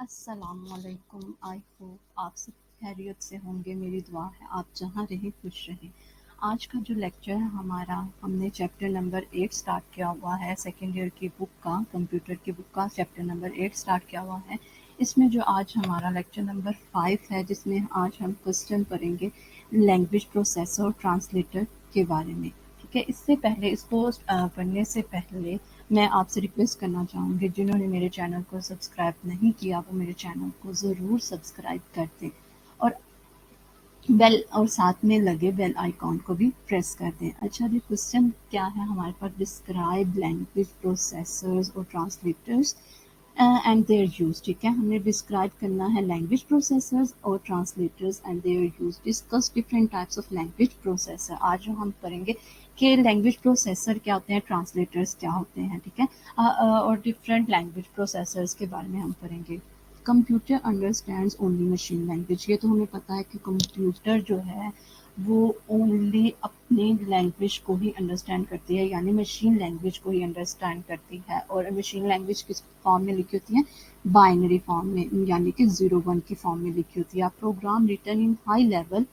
अस्सलामुअलैकुम। I hope आप सब खैरियत से होंगे। मेरी दुआ है आप जहाँ रहें खुश रहें। आज का जो लेक्चर है हमारा, हमने चैप्टर नंबर 8 स्टार्ट किया हुआ है। सेकेंड ईयर की बुक का, कंप्यूटर की बुक का चैप्टर नंबर 8 स्टार्ट किया हुआ है। इसमें जो आज हमारा लेक्चर नंबर 5 है, जिसमें आज हम क्वेश्चन करेंगे लैंग्वेज प्रोसेसर और ट्रांसलेटर के बारे में। ठीक है, इससे पहले इसको पढ़ने से पहले मैं आपसे रिक्वेस्ट करना चाहूँगी, जिन्होंने मेरे चैनल को सब्सक्राइब नहीं किया वो मेरे चैनल को ज़रूर सब्सक्राइब कर दें और बेल और साथ में लगे बेल आइकॉन को भी प्रेस कर दें। अच्छा जी, क्वेश्चन क्या है हमारे पास? डिस्क्राइब लैंग्वेज प्रोसेसर्स और ट्रांसलेटर्स एंड देयर यूज। ठीक है, हमने डिस्क्राइब करना है लैंग्वेज प्रोसेसर्स और translators and their use. Discuss different types of language processor. आज जो हम करेंगे कि लैंग्वेज प्रोसेसर क्या होते हैं, ट्रांसलेटर्स क्या होते हैं। ठीक है, और डिफरेंट लैंग्वेज प्रोसेसर्स के बारे में हम करेंगे। Computer understands only machine language. ये तो हमें पता है कि कंप्यूटर जो है वो ओनली अपनी लैंग्वेज को ही अंडरस्टैंड करती है, यानी मशीन लैंग्वेज को ही अंडरस्टैंड करती है। और मशीन लैंग्वेज किस फॉर्म में लिखी होती है? बाइनरी फॉर्म में, यानी कि 0-1 की फॉर्म में लिखी होती है। Program written in high level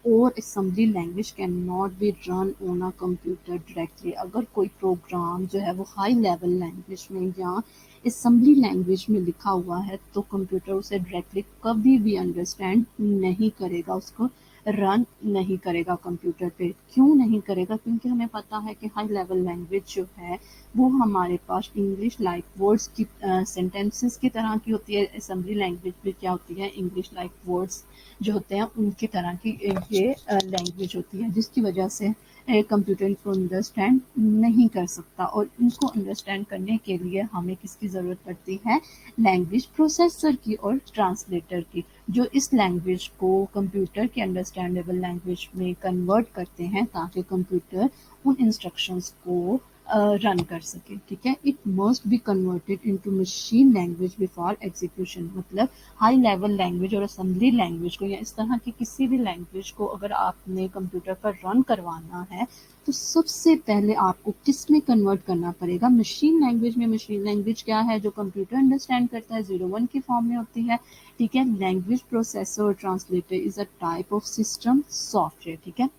और assembly language can not be run on a computer directly. अगर कोई प्रोग्राम जो है वो हाई लेवल लैंग्वेज में या असेंबली लैंग्वेज में लिखा हुआ है तो कंप्यूटर उसे डायरेक्टली कभी भी अंडरस्टैंड नहीं करेगा, उसको रन नहीं करेगा कंप्यूटर पे। क्यों नहीं करेगा? क्योंकि हमें पता है कि हाई लेवल लैंग्वेज जो है वो हमारे पास इंग्लिश लाइक वर्ड्स की सेंटेंसेस की तरह की होती है। असेंबली लैंग्वेज भी क्या होती है? इंग्लिश लाइक वर्ड्स जो होते हैं उनकी तरह की ये लैंग्वेज होती है, जिसकी वजह से कंप्यूटर इनको अंडरस्टैंड नहीं कर सकता। और इनको अंडरस्टैंड करने के लिए हमें किसकी ज़रूरत पड़ती है? लैंग्वेज प्रोसेसर की और ट्रांसलेटर की, जो इस लैंग्वेज को कंप्यूटर के अंडरस्टैंडेबल लैंग्वेज में कन्वर्ट करते हैं ताकि कंप्यूटर उन इंस्ट्रक्शंस को रन कर सके। ठीक है, it must be converted into machine language before execution. मतलब हाई लेवल लैंग्वेज और असेंबली लैंग्वेज को या इस तरह की किसी भी लैंग्वेज को अगर आपने कंप्यूटर पर रन करवाना है तो सबसे पहले आपको किस में कन्वर्ट करना पड़ेगा? मशीन लैंग्वेज में। मशीन लैंग्वेज क्या है? जो कंप्यूटर अंडरस्टैंड करता है, 0-1 की फॉर्म में होती है। ठीक है, लैंग्वेज प्रोसेसर और translator is a type of system software. ठीक है,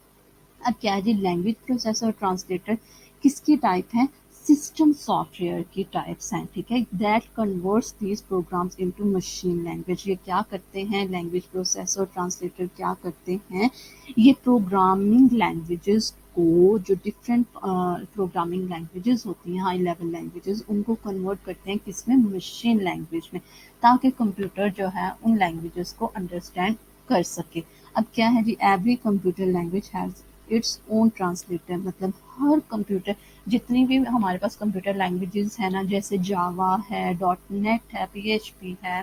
अब क्या है जी, लैंग्वेज प्रोसेसर और ट्रांसलेटर किसकी टाइप है? सिस्टम सॉफ्टवेयर की टाइप्स हैं। ठीक है, that converts these programs into machine language. ये क्या करते हैं? लैंग्वेज प्रोसेसर और ट्रांसलेटर क्या करते हैं? ये प्रोग्रामिंग लैंग्वेजेस को, जो डिफरेंट प्रोग्रामिंग लैंग्वेजेस होती हैं, हाई लेवल लैंग्वेजेस, उनको कन्वर्ट करते हैं किसमें? मशीन लैंग्वेज में, ताकि कंप्यूटर जो है उन लैंग्वेजेस को अंडरस्टैंड कर सके। अब क्या है जी, every computer language has its own translator. मतलब हर कंप्यूटर, जितनी भी हमारे पास कंप्यूटर लैंग्वेजेस है ना, जैसे जावा है, डॉट नेट है, पीएचपी है,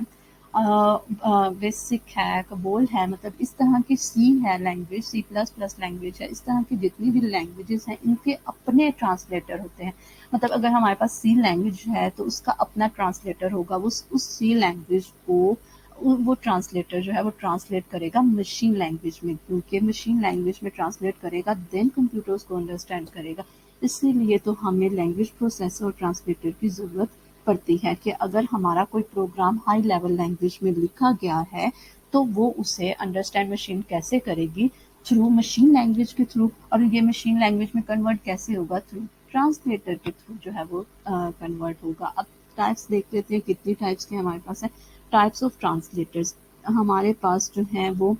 बेसिक है, कबोल है, मतलब इस तरह की सी है लैंग्वेज, C++ लैंग्वेज है, इस तरह की जितनी भी लैंग्वेजेस हैं इनके अपने ट्रांसलेटर होते हैं। मतलब अगर हमारे पास सी लैंग्वेज है तो उसका अपना ट्रांसलेटर होगा, वो उस सी लैंग्वेज को वो ट्रांसलेटर जो है वो ट्रांसलेट करेगा मशीन लैंग्वेज में, क्योंकि मशीन लैंग्वेज में ट्रांसलेट करेगा देन कंप्यूटर उसको अंडरस्टैंड करेगा। इसीलिए तो हमें लैंग्वेज प्रोसेसर और ट्रांसलेटर की ज़रूरत पड़ती है कि अगर हमारा कोई प्रोग्राम हाई लेवल लैंग्वेज में लिखा गया है तो वो उसे अंडरस्टैंड मशीन कैसे करेगी? थ्रू मशीन लैंग्वेज के थ्रू। और ये मशीन लैंग्वेज में कन्वर्ट कैसे होगा? थ्रू ट्रांसलेटर के थ्रू जो है वो कन्वर्ट होगा। अब टाइप्स देख लेते हैं, कितनी टाइप्स के हमारे पास है। टाइप्स ऑफ ट्रांसलेटर्स हमारे पास जो हैं वो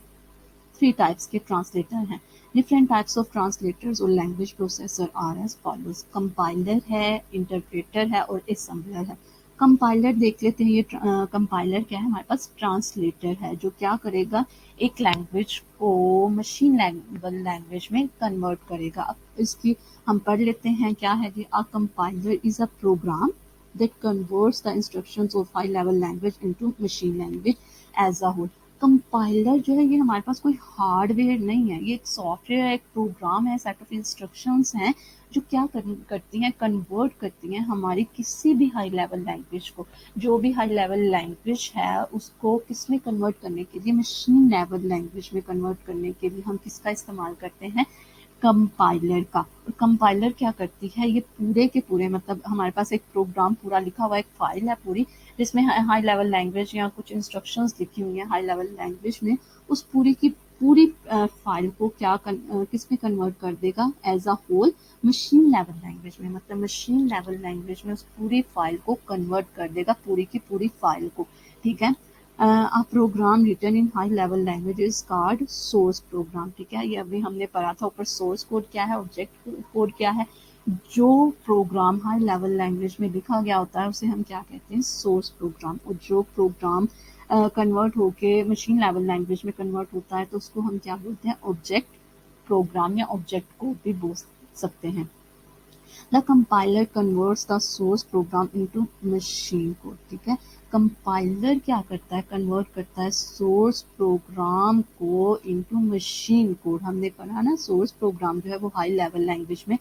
3 टाइप्स के ट्रांसलेटर हैं। डिफरेंट टाइप्स ऑफ ट्रांसलेटर्स और language processor are as follows. Compiler है, इंटरप्रेटर है और असेंबलर है। कंपाइलर देख लेते हैं। ये कंपाइलर क्या है? हमारे पास ट्रांसलेटर है जो क्या करेगा? एक लैंग्वेज को मशीन लैंग्वेज में कन्वर्ट करेगा। अब इसकी हम पढ़ लेते हैं। क्या है जी? A compiler is a program that converts the instructions of high level language into machine language as a whole। Compiler जो है ये हमारे पास कोई हार्डवेयर नहीं है, ये एक सॉफ्टवेयर है, एक प्रोग्राम है, सेट ऑफ इंस्ट्रक्शंस हैं जो क्या करती हैं? कन्वर्ट करती हैं हमारी किसी भी हाई लेवल लैंग्वेज को। जो भी हाई लेवल लैंग्वेज है उसको किस में कन्वर्ट करने के लिए? मशीन लेवल लैंग्वेज में कन्वर्ट करने के लिए हम किसका इस्तेमाल करते हैं? कंपाइलर का। और कंपाइलर क्या करती है, ये पूरे के पूरे मतलब हमारे पास एक प्रोग्राम पूरा लिखा हुआ एक फाइल है पूरी, जिसमें हाई लेवल लैंग्वेज या कुछ इंस्ट्रक्शंस लिखी हुई हैं हाई लेवल लैंग्वेज में, उस पूरी की पूरी फाइल को किस में कन्वर्ट कर देगा, as a whole machine level language में, मतलब मशीन लेवल लैंग्वेज में उस पूरी फाइल को कन्वर्ट कर देगा, पूरी की पूरी फाइल को। ठीक है। A program written in high level language is called source program. ठीक है, ये अभी हमने पढ़ा था ऊपर, सोर्स कोड क्या है, ऑब्जेक्ट कोड क्या है। जो प्रोग्राम हाई लेवल लैंग्वेज में लिखा गया होता है उसे हम क्या कहते हैं, सोर्स प्रोग्राम। और जो प्रोग्राम कन्वर्ट होके मशीन लेवल लैंग्वेज में कन्वर्ट होता है तो उसको हम क्या बोलते हैं, ऑब्जेक्ट प्रोग्राम या ऑब्जेक्ट कोड भी बोल सकते हैं। The compiler converts the source program into machine code। ठीक है, कंपाइलर क्या करता है, कन्वर्ट करता है सोर्स प्रोग्राम को इनटू मशीन कोड। हमने पढ़ा ना, सोर्स प्रोग्राम जो है वो हाई लेवल लैंग्वेज में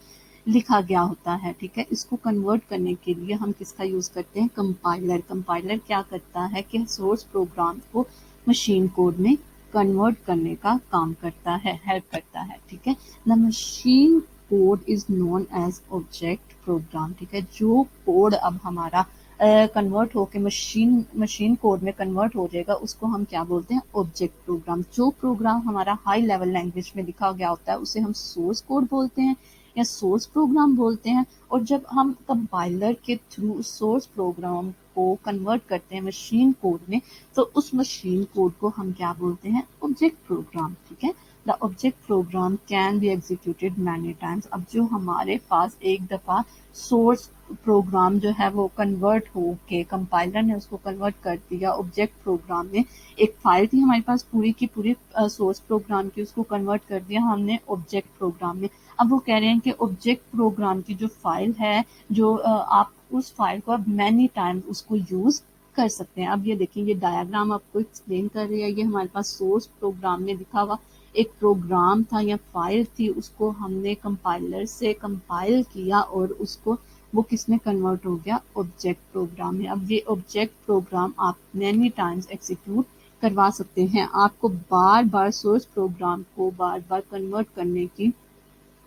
लिखा गया होता है। ठीक है, इसको कन्वर्ट करने के लिए हम किसका यूज करते हैं, कंपाइलर। कंपाइलर क्या करता है कि सोर्स प्रोग्राम को मशीन कोड में कन्वर्ट करने का काम करता है, हेल्प करता है। ठीक है, the machine code is known as object program. ठीक है, जो कोड अब हमारा कन्वर्ट होके मशीन कोड में कन्वर्ट हो जाएगा उसको हम क्या बोलते हैं, ऑब्जेक्ट प्रोग्राम। जो प्रोग्राम हमारा हाई लेवल लैंग्वेज में लिखा गया होता है उसे हम सोर्स कोड बोलते हैं या सोर्स प्रोग्राम बोलते हैं। और जब हम कंपाइलर के थ्रू सोर्स प्रोग्राम को कन्वर्ट करते हैं मशीन कोड में तो उस मशीन कोड को हम क्या बोलते हैं, ऑब्जेक्ट प्रोग्राम। ठीक है, the object program can be executed many times. अब जो हमारे पास एक दफ़ा सोर्स प्रोग्राम जो है वो कन्वर्ट हो के कंपाइलर ने उसको कन्वर्ट कर दिया ऑब्जेक्ट प्रोग्राम में, एक फाइल थी हमारे पास पूरी की पूरी सोर्स प्रोग्राम की, उसको कन्वर्ट कर दिया हमने ऑब्जेक्ट प्रोग्राम में। अब वो कह रहे हैं कि ऑब्जेक्ट प्रोग्राम की जो फाइल है, जो आप उस फाइल को अब मैनी टाइम्स उसको यूज कर सकते हैं। अब ये देखिए, ये डायग्राम आपको एक्सप्लेन कर रही है। ये हमारे पास सोर्स प्रोग्राम में लिखा हुआ एक प्रोग्राम था या फाइल थी, उसको हमने कंपाइलर से कंपाइल किया और उसको वो किस में कन्वर्ट हो गया, ऑब्जेक्ट प्रोग्राम में। अब ये ऑब्जेक्ट प्रोग्राम आप मैनी टाइम्स एग्जीक्यूट करवा सकते हैं। आपको बार बार सोर्स प्रोग्राम को बार बार कन्वर्ट करने की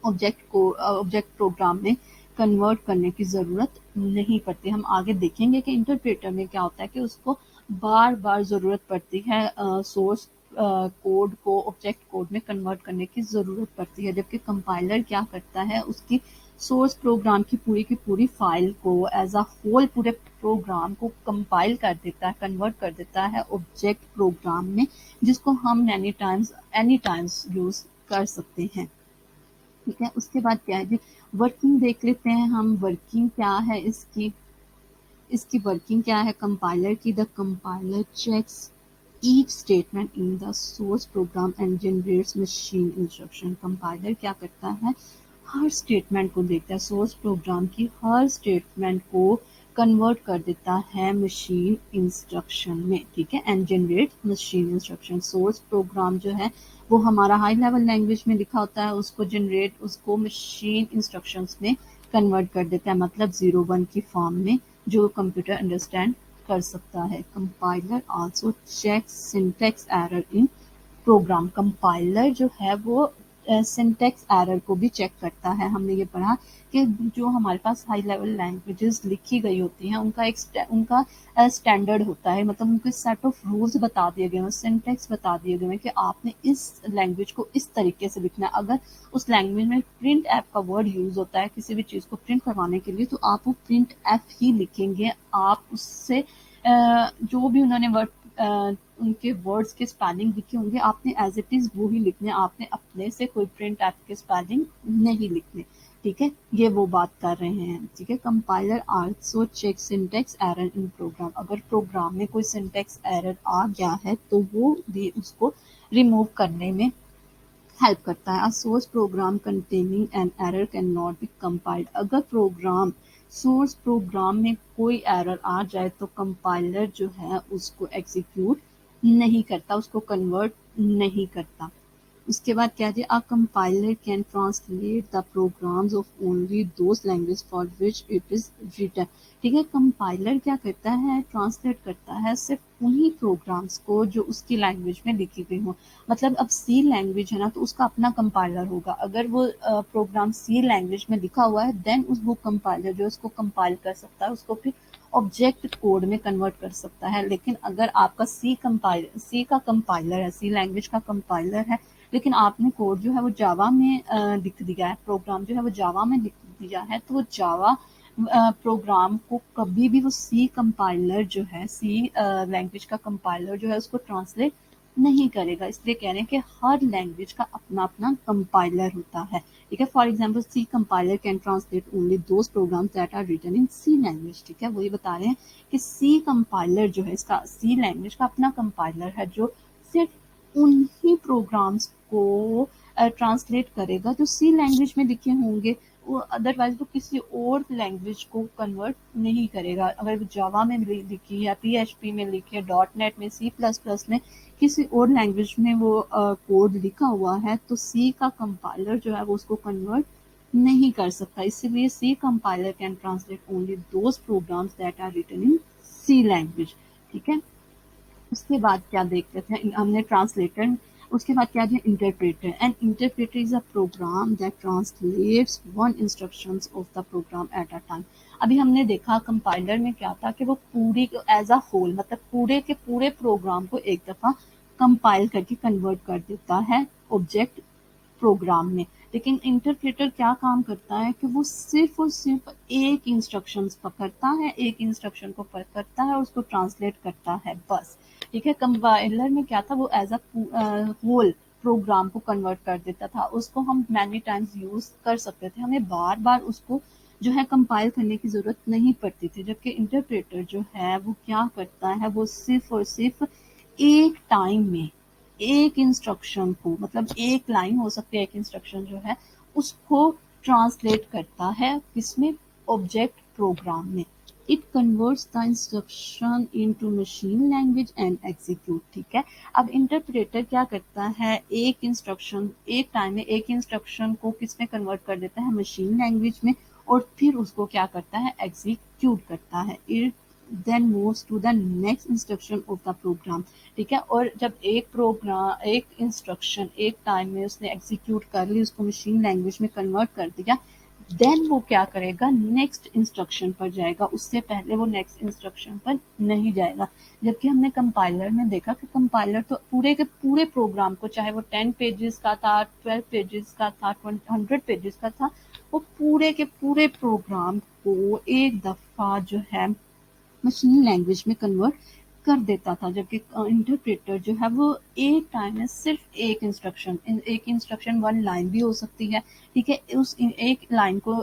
ऑब्जेक्ट प्रोग्राम में कन्वर्ट करने की ज़रूरत नहीं पड़ती। हम आगे देखेंगे कि इंटरप्रेटर में क्या होता है कि उसको बार बार ज़रूरत पड़ती है सोर्स कोड को ऑब्जेक्ट कोड में कन्वर्ट करने की ज़रूरत पड़ती है, जबकि कंपाइलर क्या करता है, उसकी सोर्स प्रोग्राम की पूरी फाइल को एज अ होल पूरे प्रोग्राम को कंपाइल कर देता है, कन्वर्ट कर देता है ऑब्जेक्ट प्रोग्राम में, जिसको हम एनी टाइम्स यूज़ कर सकते हैं। ठीक है, उसके बाद क्या है जी, वर्किंग देख लेते हैं हम, वर्किंग क्या है इसकी। इसकी वर्किंग क्या है कंपाइलर की, the compiler checks each statement in the source program and generates machine instruction. Compiler क्या करता है, हर स्टेटमेंट को देखता है, सोर्स प्रोग्राम की हर स्टेटमेंट को कन्वर्ट कर देता है मशीन इंस्ट्रक्शन में। ठीक है, and generate machine instruction. Source program जो है वो हमारा हाई लेवल लैंग्वेज में लिखा होता है, उसको मशीन इंस्ट्रक्शंस में कन्वर्ट कर देता है, मतलब 0-1 की फॉर्म में, जो कंप्यूटर अंडरस्टैंड कर सकता है। Compiler also check syntax error in program. Compiler जो है वो सिंटैक्स एरर को भी चेक करता है। हमने ये पढ़ा कि जो हमारे पास हाई लेवल लैंग्वेजेस लिखी गई होती हैं उनका स्टैंडर्ड होता है, मतलब उनके सेट ऑफ रूल्स बता दिए गए हैं, सिंटैक्स बता दिए गए हैं कि आपने इस लैंग्वेज को इस तरीके से लिखना है। अगर उस लैंग्वेज में प्रिंट एफ का वर्ड यूज होता है किसी भी चीज़ को प्रिंट करवाने के लिए, तो आप वो प्रिंट एफ ही लिखेंगे। आप उससे जो भी उन्होंने उनके वर्ड्स के स्पेलिंग लिखे होंगे आपने एज इट इज़ वो ही लिखने, आपने अपने से कोई प्रिंट एफ के स्पेलिंग नहीं लिखने। ठीक है, ये वो बात कर रहे हैं। ठीक है, compiler also check syntax error in program. अगर प्रोग्राम में कोई सिंटैक्स एरर आ गया है तो वो भी उसको रिमूव करने में हेल्प करता है। A source program containing an error can not B compiled. अगर सोर्स प्रोग्राम में कोई एरर आ जाए तो कंपाइलर जो है उसको एग्जीक्यूट नहीं करता, उसको कन्वर्ट नहीं करता। उसके बाद क्या है, a compiler can translate the programs of only those language for which it is written. ठीक है, कंपाइलर क्या करता है, ट्रांसलेट करता है सिर्फ उन्हीं प्रोग्राम्स को जो उसकी लैंग्वेज में लिखी गई हो। मतलब अब सी लैंग्वेज है ना, तो उसका अपना कंपाइलर होगा। अगर वो प्रोग्राम सी लैंग्वेज में लिखा हुआ है, देन उस वो कंपाइलर जो उसको कंपाइल कर सकता है, उसको फिर ऑब्जेक्ट कोड में कन्वर्ट कर सकता है। लेकिन अगर आपका सी का कंपाइलर है, सी लैंग्वेज का कंपाइलर है, लेकिन आपने कोड जो है वो जावा में लिख दिया है, प्रोग्राम जो है वो जावा में लिख दिया है, तो वो जावा प्रोग्राम को कभी भी वो सी कंपाइलर जो है, सी लैंग्वेज का कंपाइलर जो है उसको ट्रांसलेट नहीं करेगा। इसलिए कह रहे हैं कि हर लैंग्वेज का अपना अपना कंपाइलर होता है। ठीक है, for example C compiler can translate only those programs that are written in C language. ठीक है, वही बता रहे हैं कि सी कंपाइलर जो है, इसका सी लैंग्वेज का अपना कंपाइलर है जो सिर्फ उन्हीं प्रोग्राम्स को ट्रांसलेट करेगा जो सी लैंग्वेज में लिखे होंगे। वो अदरवाइज वो किसी और लैंग्वेज को कन्वर्ट नहीं करेगा। अगर वो जावा में लिखी है, पीएचपी में लिखी है, डॉट नेट में, सी प्लस प्लस में, किसी और लैंग्वेज में वो कोड लिखा हुआ है, तो सी का कंपाइलर जो है वो उसको कन्वर्ट नहीं कर सकता। इसीलिए C compiler can translate only those programs that are written in C language. ठीक है, उसके बाद क्या देखते थे हमने, ट्रांसलेटर। उसके बाद क्या है, interpreter. And interpreter is a program that translates one instructions of the program at a time. अभी हमने देखा कंपाइलर में क्या था कि वो पूरी एज अ होल, मतलब पूरे के पूरे प्रोग्राम को एक दफा कंपाइल करके कन्वर्ट कर देता है ऑब्जेक्ट प्रोग्राम में। लेकिन इंटरप्रेटर क्या काम करता है कि वो सिर्फ और सिर्फ एक इंस्ट्रक्शंस पकड़ता है, एक इंस्ट्रक्शन को पकड़ता है और उसको ट्रांसलेट करता है, बस। ठीक है, कंपाइलर में क्या था, वो एज अ होल प्रोग्राम को कन्वर्ट कर देता था। उसको हम मैनी टाइम्स यूज कर सकते थे, हमें बार बार उसको जो है कंपाइल करने की जरूरत नहीं पड़ती थी। जबकि इंटरप्रेटर जो है वो क्या करता है, वो सिर्फ और सिर्फ एक टाइम में एक इंस्ट्रक्शन को, मतलब एक लाइन हो सकती है, एक इंस्ट्रक्शन जो है उसको ट्रांसलेट करता है, किसमें, ऑब्जेक्ट प्रोग्राम में। It converts the instruction into machine language and execute. ठीक है, अब इंटरप्रेटर क्या करता है, एक इंस्ट्रक्शन, एक टाइम में एक इंस्ट्रक्शन को किस में कन्वर्ट कर देता है, मशीन लैंग्वेज में, और फिर उसको क्या करता है, एग्जीक्यूट करता है। It then moves to the next instruction of the program. ठीक है, और जब एक प्रोग्राम, एक इंस्ट्रक्शन एक टाइम में उसने एग्जीक्यूट कर ली, उसको मशीन लैंग्वेज में कन्वर्ट कर दिया, देन वो क्या करेगा, नेक्स्ट इंस्ट्रक्शन पर जाएगा, उससे पहले वो नेक्स्ट इंस्ट्रक्शन पर नहीं जाएगा। जबकि हमने कंपाइलर में देखा कि कंपाइलर तो पूरे के पूरे प्रोग्राम को, चाहे वो 10 पेजेस का था, 12 पेजेस का था, 100 पेजेस का था, वो पूरे के पूरे प्रोग्राम को एक दफा जो है मशीन लैंग्वेज में कन्वर्ट कर देता था। जबकि इंटरप्रेटर जो है वो एक टाइम में सिर्फ एक इंस्ट्रक्शन वन लाइन भी हो सकती है। ठीक है, उस एक लाइन को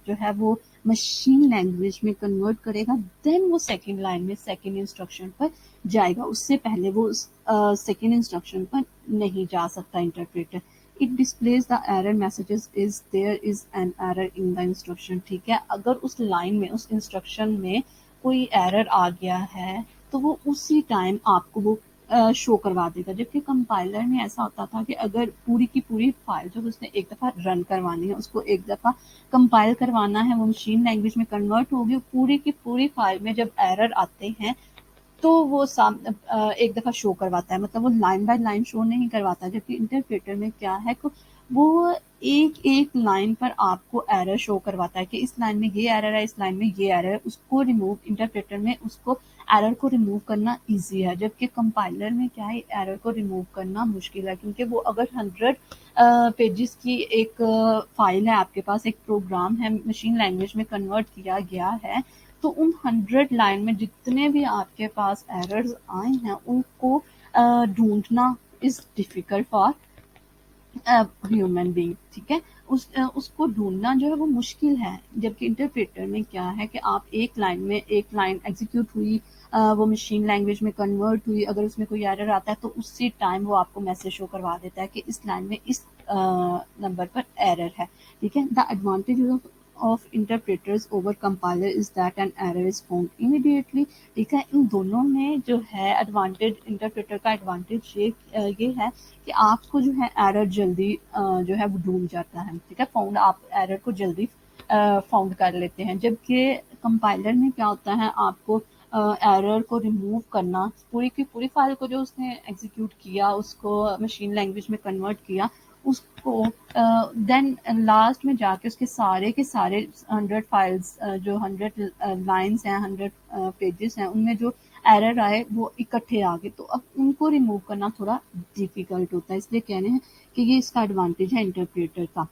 जो है वो मशीन लैंग्वेज में कन्वर्ट करेगा, देन वो सेकेंड लाइन में सेकेंड इंस्ट्रक्शन पर जाएगा, उससे पहले वो सेकेंड इंस्ट्रक्शन पर नहीं जा सकता interpreter. It displays the error messages is there is an error in the instruction. ठीक है, अगर उस लाइन में, उस इंस्ट्रक्शन में कोई एरर आ गया है, तो वो उसी टाइम आपको वो शो करवा देगा। जबकि कंपाइलर में ऐसा होता था कि अगर पूरी की पूरी फाइल जब उसने एक दफ़ा रन करवानी है, उसको एक दफ़ा कंपाइल करवाना है, वो मशीन लैंग्वेज में कन्वर्ट होगी, पूरी की पूरी फाइल में जब एरर आते हैं तो वो एक दफ़ा शो करवाता है, मतलब वो लाइन बाय लाइन शो नहीं करवाता। जबकि इंटरप्रेटर में क्या है कि वो एक एक लाइन पर आपको एरर शो करवाता है कि इस लाइन में ये एरर है, इस लाइन में ये एरर है, उसको रिमूव, इंटरप्रेटर में उसको एरर को रिमूव करना इजी है। जबकि कंपाइलर में क्या है, एरर को रिमूव करना मुश्किल है, क्योंकि वो अगर 100 पेजेस की एक फाइल है आपके पास, एक प्रोग्राम है, मशीन लैंग्वेज में कन्वर्ट किया गया है, तो उन 100 लाइन में जितने भी आपके पास एरर्स आए हैं, उनको ढूंढना is difficult for human being. ठीक है, उसको ढूंढना जो है वो मुश्किल है। जबकि इंटरप्रेटर में क्या है कि आप एक लाइन में, एक लाइन एग्जीक्यूट हुई, वो मशीन लैंग्वेज में कन्वर्ट हुई, अगर उसमें कोई एरर आता है तो उसी टाइम वो आपको मैसेज शो करवा देता है कि इस लाइन में इस नंबर पर एरर है। ठीक है, the advantage of of interpreters over compiler is that an error is found immediately। ठीक है, इन दोनों में जो है एडवांटेज, इंटरप्रेटर का एडवांटेज ये है कि आपको जो है एरर जल्दी जो है वो ढूंढ जाता है। ठीक है, फाउंड, आप एरर को जल्दी फाउंड कर लेते हैं, जबकि कंपाइलर में क्या होता है, आपको एरर को रिमूव करना, पूरी की पूरी फाइल को जो उसने एग्जीक्यूट किया, उसको मशीन लैंग्वेज में कन्वर्ट किया, उसको देन लास्ट में जाके उसके सारे के सारे 100 फाइल्स जो 100 लाइंस हैं, 100 पेजेस हैं, उनमें जो एरर आए वो इकट्ठे आ गए, तो अब उनको रिमूव करना थोड़ा डिफिकल्ट होता है। इसलिए कह रहे हैं कि ये इसका एडवांटेज है इंटरप्रेटर का।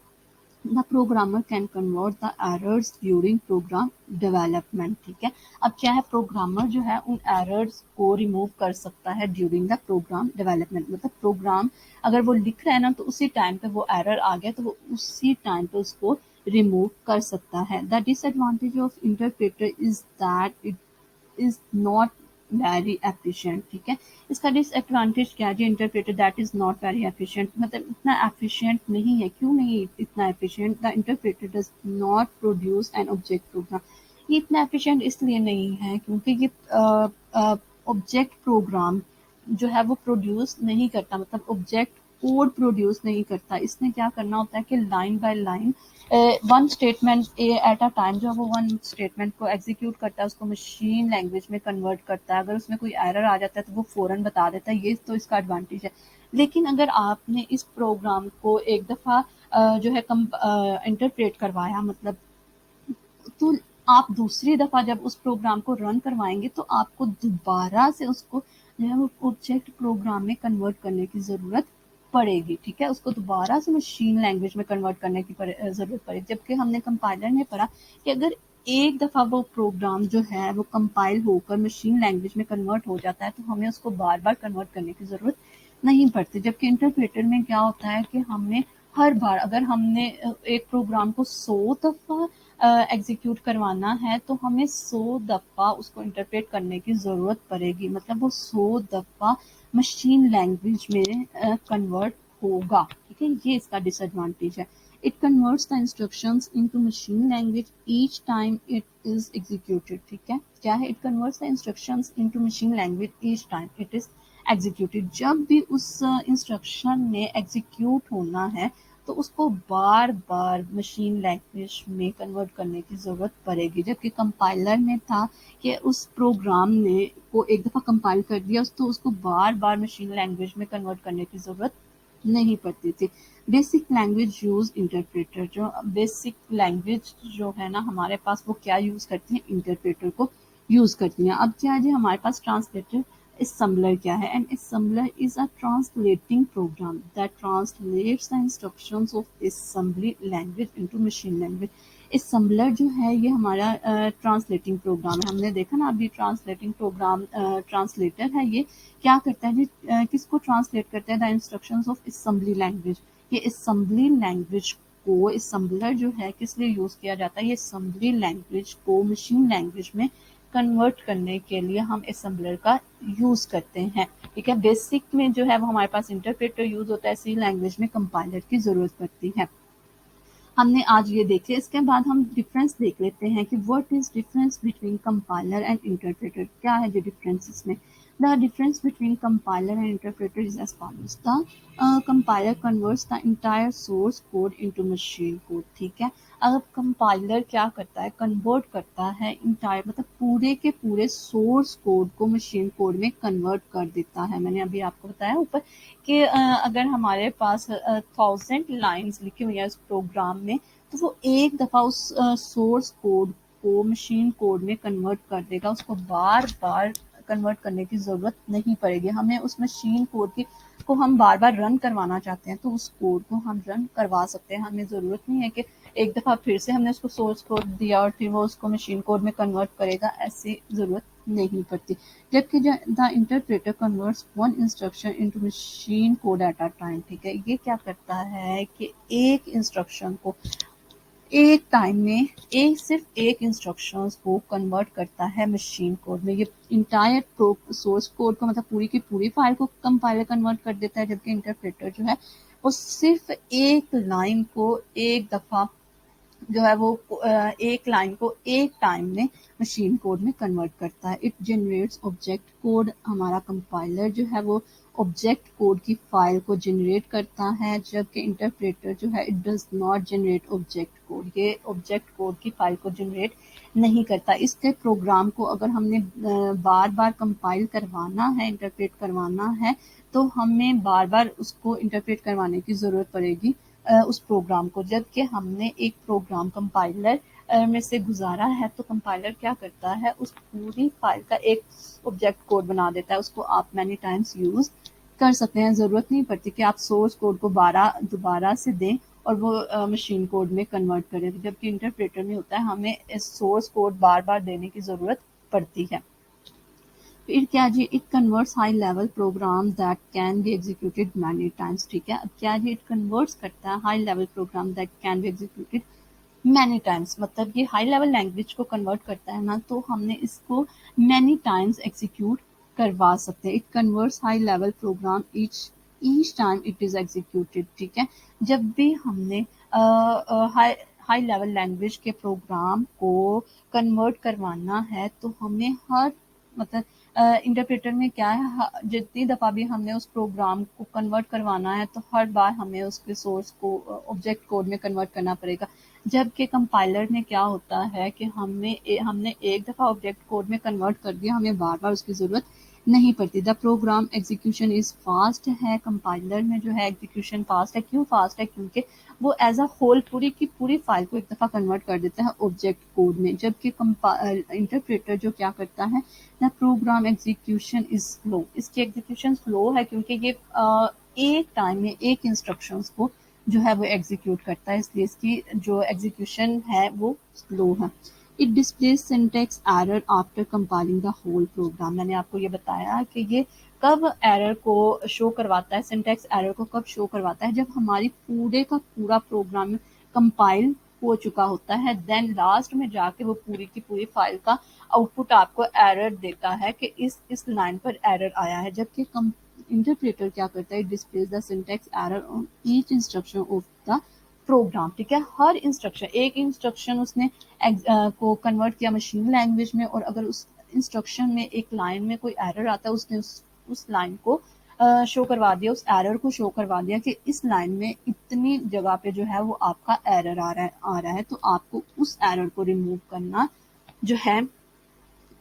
The programmer can convert the errors during program development. ठीक है, अब क्या है, प्रोग्रामर जो है उन एरर्स को रिमूव कर सकता है ड्यूरिंग द प्रोग्राम डेवलपमेंट। मतलब प्रोग्राम अगर वो लिख रहा है ना, तो उसी टाइम पे वो एरर आ गया तो वो उसी टाइम पे उसको रिमूव कर सकता है। The disadvantage of interpreter is that it is not very efficient. ठीक है, इसका डिसएडवांटेज क्या है जी, interpreter that is not very efficient, मतलब इतना एफिशिएंट नहीं है। क्यों नहीं इतना efficient? The interpreter does not produce an object program. ये इतना एफिशिएंट इसलिए नहीं है क्योंकि ये ऑब्जेक्ट प्रोग्राम जो है वो प्रोड्यूस नहीं करता, मतलब ऑब्जेक्ट कोड प्रोड्यूस नहीं करता। इसने क्या करना होता है कि line by line one statement at a time जो है वो वन स्टेटमेंट को एग्जीक्यूट करता है, उसको मशीन लैंग्वेज में कन्वर्ट करता है। अगर उसमें कोई एरर आ जाता है तो वो फ़ौरन बता देता है, ये तो इसका एडवांटेज है। लेकिन अगर आपने इस प्रोग्राम को एक दफ़ा जो है इंटरप्रेट करवाया, मतलब तो आप दूसरी दफ़ा जब उस प्रोग्राम को रन करवाएंगे तो आपको दोबारा से उसको जो है वो ऑब्जेक्ट प्रोग्राम में कन्वर्ट करने की ज़रूरत पड़ेगी। ठीक है, उसको दोबारा से मशीन लैंग्वेज में कन्वर्ट करने की ज़रूरत पड़ेगी। जबकि हमने कंपाइलर में पढ़ा कि अगर एक दफ़ा वो प्रोग्राम जो है वो कंपाइल होकर मशीन लैंग्वेज में कन्वर्ट हो जाता है तो हमें उसको बार बार कन्वर्ट करने की ज़रूरत नहीं पड़ती। जबकि इंटरप्रेटर में क्या होता है कि हमने हर बार, अगर हमने एक प्रोग्राम को 100 दफ़ा एग्जीक्यूट करवाना है तो हमें 100 दफ़ा उसको इंटरप्रेट करने की ज़रूरत पड़ेगी, मतलब वो 100 दफ़ा मशीन लैंग्वेज में कन्वर्ट होगा। ठीक है, ये इसका डिसएडवांटेज है। It converts the instructions into machine language each time it is executed. ठीक है, क्या है, it converts the instructions into machine language each time it is executed. जब भी उस इंस्ट्रक्शन ने एग्जीक्यूट होना है तो उसको बार बार मशीन लैंग्वेज में कन्वर्ट करने की ज़रूरत पड़ेगी। जबकि कंपाइलर में था कि उस प्रोग्राम ने को एक दफ़ा कंपाइल कर दिया तो उसको बार बार मशीन लैंग्वेज में कन्वर्ट करने की ज़रूरत नहीं पड़ती थी। बेसिक लैंग्वेज यूज इंटरप्रेटर, जो बेसिक लैंग्वेज जो है ना हमारे पास, वो क्या यूज़ करती है, इंटरप्रेटर को यूज़ करती हैं। अब क्या है जी, हमारे पास ट्रांसलेटर assembler क्या है? An assembler is a translating program that translates the instructions of assembly language into machine language। assembler जो है ये हमारा ट्रांसलेटिंग प्रोग्राम है। हमने देखा ना अभी, ट्रांसलेटिंग प्रोग्राम ट्रांसलेटर है। ये क्या करता है जी, किसको ट्रांसलेट करता है? The instructions of assembly language। ये assembly language को assembler जो है किस लिए यूज़ किया जाता है? ये assembly language को मशीन लैंग्वेज में कन्वर्ट करने के लिए हम assembler का यूज़ करते हैं। ठीक है, बेसिक में जो है वो हमारे पास इंटरप्रेटर यूज़ होता है, सी लैंग्वेज में कंपाइलर की ज़रूरत पड़ती है। हमने आज ये देखे, इसके बाद हम डिफरेंस देख लेते हैं कि what is difference between compiler and interpreter. क्या है जो डिफरेंस इसमें? The difference between compiler and interpreter is as follows. The compiler converts the entire source code into machine code. ठीक है, अब कंपाइलर क्या करता है, कन्वर्ट करता है इंटायर, मतलब पूरे के पूरे सोर्स कोड को मशीन कोड में कन्वर्ट कर देता है। मैंने अभी आपको बताया ऊपर कि अगर हमारे पास 1000 लाइन्स लिखी हुई है उस प्रोग्राम में, तो वो एक दफ़ा उस सोर्स कोड को मशीन कोड में कन्वर्ट कर देगा, उसको बार बार कन्वर्ट करने की ज़रूरत नहीं पड़ेगी। हमें उस मशीन कोड की को हम बार बार रन करवाना चाहते हैं तो उस कोड को हम रन करवा सकते हैं। हमें ज़रूरत नहीं है कि एक दफ़ा फिर से हमने उसको सोर्स कोड दिया और फिर वो उसको मशीन कोड में कन्वर्ट करेगा, ऐसी ज़रूरत नहीं पड़ती। जबकि the interpreter converts one instruction into machine code eight a time. ठीक है, ये क्या करता है कि एक इंस्ट्रक्शन को एक टाइम में सिर्फ एक इंस्ट्रक्शंस को कन्वर्ट करता है मशीन कोड में। ये इंटायर सोर्स कोड को, मतलब पूरी की पूरी फाइल को कंपाइलर कन्वर्ट कर देता है, जबकि इंटरप्रेटर जो है वो सिर्फ एक लाइन को एक दफ़ा जो है वो एक लाइन को एक टाइम में मशीन कोड में कन्वर्ट करता है। It generates object code. हमारा कंपाइलर जो है वो ऑब्जेक्ट कोड की फाइल को जनरेट करता है, जबकि इंटरप्रेटर जो है it does not generate object code. ये ऑब्जेक्ट कोड की फाइल को जनरेट नहीं करता। इसके प्रोग्राम को अगर हमने बार बार कंपाइल करवाना है, इंटरप्रेट करवाना है, तो हमें बार बार उसको इंटरप्रेट करवाने की ज़रूरत पड़ेगी उस प्रोग्राम को। जबकि हमने एक प्रोग्राम कंपाइलर में से गुजारा है, तो कंपाइलर क्या करता है, उस पूरी फाइल का एक ऑब्जेक्ट कोड बना देता है। उसको आप मैनी टाइम्स यूज़ कर सकते हैं। ज़रूरत नहीं पड़ती कि आप सोर्स कोड को दोबारा से दें और वो मशीन कोड में कन्वर्ट करें। जबकि इंटरप्रेटर में होता है, हमें इस सोर्स कोड बार बार देने की ज़रूरत पड़ती है। फिर क्या जी, it converts high level program that can be executed many times. ठीक है, अब क्या जी, इट कन्वर्ट्स करता है high level program that can be executed many times. मतलब ये हाई लेवल लैंग्वेज को कन्वर्ट करता है ना, तो हमने इसको मैनी टाइम्स एग्जीक्यूट करवा सकते हैं। It converts high level program each time it is executed. ठीक है, जब भी हमने हाई हाई लेवल लैंग्वेज के प्रोग्राम को कन्वर्ट करवाना है, तो हमें हर मतलब इंटरप्रेटर में क्या है, जितनी दफ़ा भी हमने उस प्रोग्राम को कन्वर्ट करवाना है, तो हर बार हमें उसके सोर्स को ऑब्जेक्ट कोड में कन्वर्ट करना पड़ेगा। जबकि कंपाइलर में क्या होता है कि हमने एक दफ़ा ऑब्जेक्ट कोड में कन्वर्ट कर दिया, हमें बार बार उसकी ज़रूरत नहीं पड़ती। The program execution is fast है। कंपाइलर में जो है एग्जीक्यूशन फास्ट है। क्यों फास्ट है? क्योंकि वो एज अ होल पूरी की पूरी फाइल को एक दफ़ा कन्वर्ट कर देता है ऑब्जेक्ट कोड में। जबकि इंटरप्रेटर जो क्या करता है, the program execution is slow. इसकी एग्जीक्यूशन स्लो है क्योंकि ये एक टाइम में एक इंस्ट्रक्शंस को जो है वो एग्जीक्यूट करता है, इसलिए इसकी जो एग्जीक्यूशन है वो स्लो है। It displays syntax error after compiling the whole program. मैंने आपको ये बताया कि ये कब एरर को शो करवाता है, सिंटेक्स एरर को कब शो करवाता है, जब हमारी पूरे का पूरा प्रोग्राम कंपाइल हो चुका होता है। देन लास्ट में जाके वो पूरी की पूरी फाइल का आउटपुट आपको एरर देता है कि इस लाइन पर एरर आया है। जबकि इंटरप्रेटर क्या करता है, displays the syntax error on each instruction of the program. ठीक है, हर इंस्ट्रक्शन, एक इंस्ट्रक्शन उसने को कन्वर्ट किया मशीन लैंग्वेज में, और अगर उस इंस्ट्रक्शन में एक लाइन में कोई एरर आता है, उसने उस लाइन को शो करवा दिया, उस एरर को शो करवा दिया कि इस लाइन में इतनी जगह पे जो है वो आपका एरर आ रहा है, तो आपको उस एरर को रिमूव करना जो है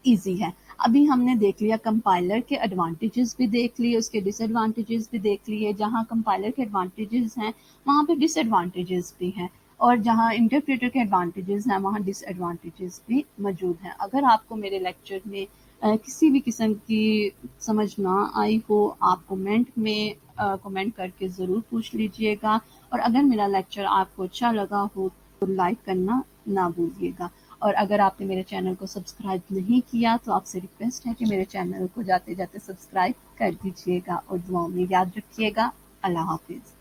ईजी है। अभी हमने देख लिया कंपाइलर के एडवांटेजेस भी देख लिए, उसके डिसएडवांटेजेस भी देख लिए। जहाँ कंपाइलर के एडवांटेजेस हैं, वहाँ पे डिसएडवांटेजेस भी हैं, और जहाँ इंटरप्रेटर के एडवांटेजेस हैं, वहाँ डिसएडवांटेजेस भी मौजूद हैं। अगर आपको मेरे लेक्चर में किसी भी किस्म की समझ ना आई हो, आप कमेंट में कमेंट करके ज़रूर पूछ लीजिएगा। और अगर मेरा लेक्चर आपको अच्छा लगा हो, तो लाइक करना ना भूलिएगा। और अगर आपने मेरे चैनल को सब्सक्राइब नहीं किया, तो आपसे रिक्वेस्ट है कि मेरे चैनल को जाते जाते सब्सक्राइब कर दीजिएगा, और दुआओं में याद रखिएगा। अल्लाह हाफिज़।